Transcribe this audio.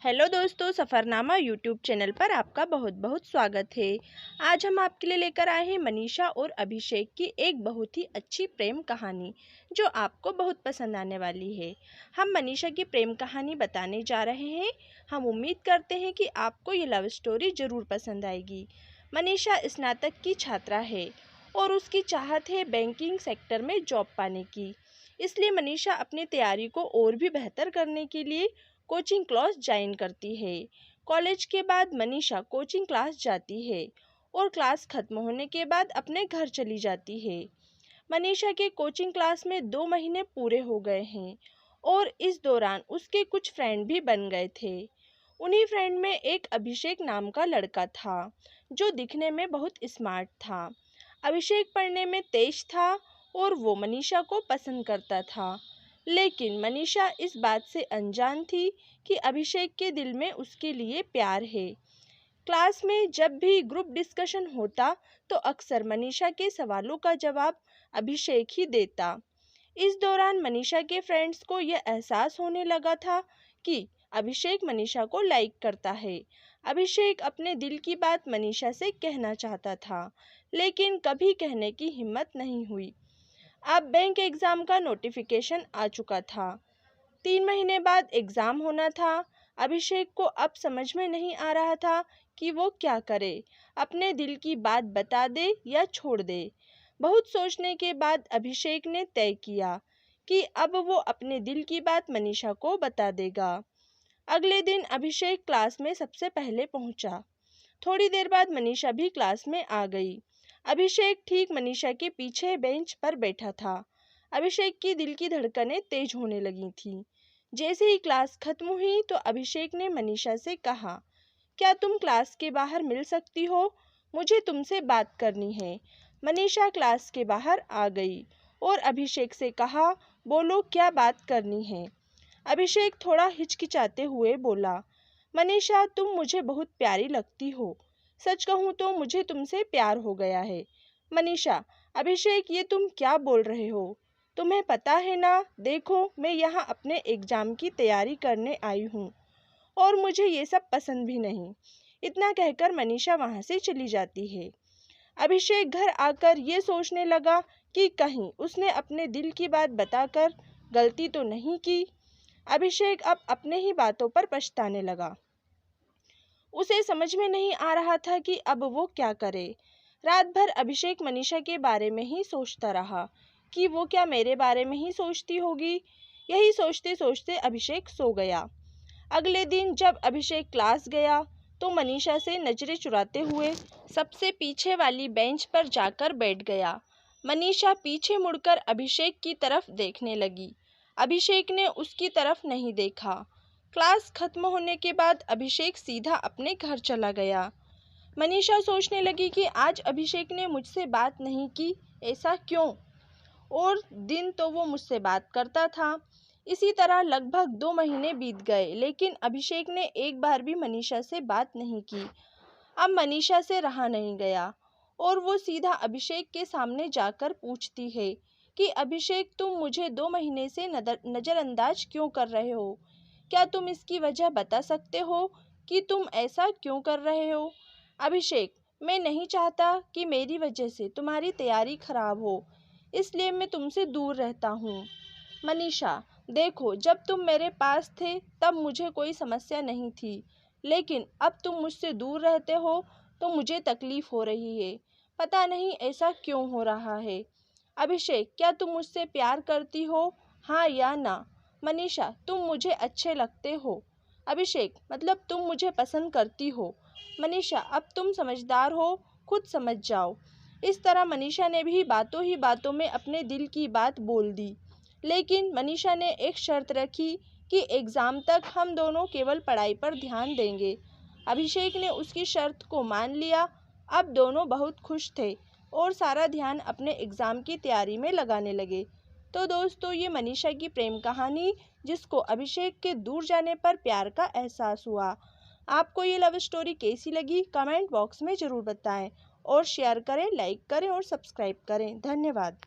Hello दोस्तों, सफ़रनामा YouTube channel पर आपका बहुत बहुत स्वागत है। आज हम आपके लिए लेकर आए हैं मनीषा और अभिषेक की एक बहुत ही अच्छी प्रेम कहानी जो आपको बहुत पसंद आने वाली है। हम मनीषा की प्रेम कहानी बताने जा रहे हैं। हम उम्मीद करते हैं कि आपको ये लव स्टोरी ज़रूर पसंद आएगी। मनीषा स्नातक की छात्रा है और उसकी चाहत है बैंकिंग सेक्टर में जॉब पाने की। इसलिए मनीषा अपनी तैयारी को और भी बेहतर करने के लिए कोचिंग क्लास ज्वाइन करती है। कॉलेज के बाद मनीषा कोचिंग क्लास जाती है और क्लास खत्म होने के बाद अपने घर चली जाती है। मनीषा के कोचिंग क्लास में 2 महीने पूरे हो गए हैं और इस दौरान उसके कुछ फ्रेंड भी बन गए थे। उन्हीं फ्रेंड में एक अभिषेक नाम का लड़का था जो दिखने में बहुत स्मार्ट था। अभिषेक पढ़ने में तेज था और वो मनीषा को पसंद करता था, लेकिन मनीषा इस बात से अनजान थी कि अभिषेक के दिल में उसके लिए प्यार है। क्लास में जब भी ग्रुप डिस्कशन होता तो अक्सर मनीषा के सवालों का जवाब अभिषेक ही देता। इस दौरान मनीषा के फ्रेंड्स को यह एहसास होने लगा था कि अभिषेक मनीषा को लाइक करता है। अभिषेक अपने दिल की बात मनीषा से कहना चाहता था, लेकिन कभी कहने की हिम्मत नहीं हुई। अब बैंक एग्ज़ाम का नोटिफिकेशन आ चुका था। 3 महीने बाद एग्ज़ाम होना था। अभिषेक को अब समझ में नहीं आ रहा था कि वो क्या करे, अपने दिल की बात बता दे या छोड़ दे। बहुत सोचने के बाद अभिषेक ने तय किया कि अब वो अपने दिल की बात मनीषा को बता देगा। अगले दिन अभिषेक क्लास में सबसे पहले पहुंचा। थोड़ी देर बाद मनीषा भी क्लास में आ गई। अभिषेक ठीक मनीषा के पीछे बेंच पर बैठा था। अभिषेक की दिल की धड़कनें तेज होने लगी थीं। जैसे ही क्लास खत्म हुई तो अभिषेक ने मनीषा से कहा, क्या तुम क्लास के बाहर मिल सकती हो? मुझे तुमसे बात करनी है। मनीषा क्लास के बाहर आ गई और अभिषेक से कहा, बोलो क्या बात करनी है? अभिषेक थोड़ा हिचकिचाते हुए बोला, मनीषा तुम मुझे बहुत प्यारी लगती हो। सच कहूँ तो मुझे तुमसे प्यार हो गया है। मनीषा, अभिषेक ये तुम क्या बोल रहे हो? तुम्हें पता है ना, देखो मैं यहाँ अपने एग्ज़ाम की तैयारी करने आई हूँ और मुझे ये सब पसंद भी नहीं। इतना कहकर मनीषा वहाँ से चली जाती है। अभिषेक घर आकर ये सोचने लगा कि कहीं उसने अपने दिल की बात बताकर गलती तो नहीं की। अभिषेक अब अपने ही बातों पर पछताने लगा। उसे समझ में नहीं आ रहा था कि अब वो क्या करे। रात भर अभिषेक मनीषा के बारे में ही सोचता रहा कि वो क्या मेरे बारे में ही सोचती होगी। यही सोचते सोचते अभिषेक सो गया। अगले दिन जब अभिषेक क्लास गया तो मनीषा से नजरें चुराते हुए सबसे पीछे वाली बेंच पर जाकर बैठ गया। मनीषा पीछे मुड़कर अभिषेक की तरफ देखने लगी। अभिषेक ने उसकी तरफ नहीं देखा। क्लास खत्म होने के बाद अभिषेक सीधा अपने घर चला गया। मनीषा सोचने लगी कि आज अभिषेक ने मुझसे बात नहीं की, ऐसा क्यों? और दिन तो वो मुझसे बात करता था। इसी तरह लगभग 2 महीने बीत गए, लेकिन अभिषेक ने एक बार भी मनीषा से बात नहीं की। अब मनीषा से रहा नहीं गया और वो सीधा अभिषेक के सामने जाकर पूछती है कि अभिषेक तुम मुझे 2 महीने से नज़रअंदाज क्यों कर रहे हो? क्या तुम इसकी वजह बता सकते हो कि तुम ऐसा क्यों कर रहे हो? अभिषेक, मैं नहीं चाहता कि मेरी वजह से तुम्हारी तैयारी खराब हो, इसलिए मैं तुमसे दूर रहता हूँ। मनीषा, देखो जब तुम मेरे पास थे तब मुझे कोई समस्या नहीं थी, लेकिन अब तुम मुझसे दूर रहते हो तो मुझे तकलीफ हो रही है। पता नहीं ऐसा क्यों हो रहा है। अभिषेक, क्या तुम मुझसे प्यार करती हो? हाँ या ना? मनीषा, तुम मुझे अच्छे लगते हो। अभिषेक, मतलब तुम मुझे पसंद करती हो। मनीषा, अब तुम समझदार हो, खुद समझ जाओ। इस तरह मनीषा ने भी बातों ही बातों में अपने दिल की बात बोल दी। लेकिन मनीषा ने एक शर्त रखी कि एग्ज़ाम तक हम दोनों केवल पढ़ाई पर ध्यान देंगे। अभिषेक ने उसकी शर्त को मान लिया। अब दोनों बहुत खुश थे और सारा ध्यान अपने एग्ज़ाम की तैयारी में लगाने लगे। तो दोस्तों, ये मनीषा की प्रेम कहानी जिसको अभिषेक के दूर जाने पर प्यार का एहसास हुआ। आपको ये लव स्टोरी कैसी लगी कमेंट बॉक्स में ज़रूर बताएं और शेयर करें, लाइक करें और सब्सक्राइब करें। धन्यवाद।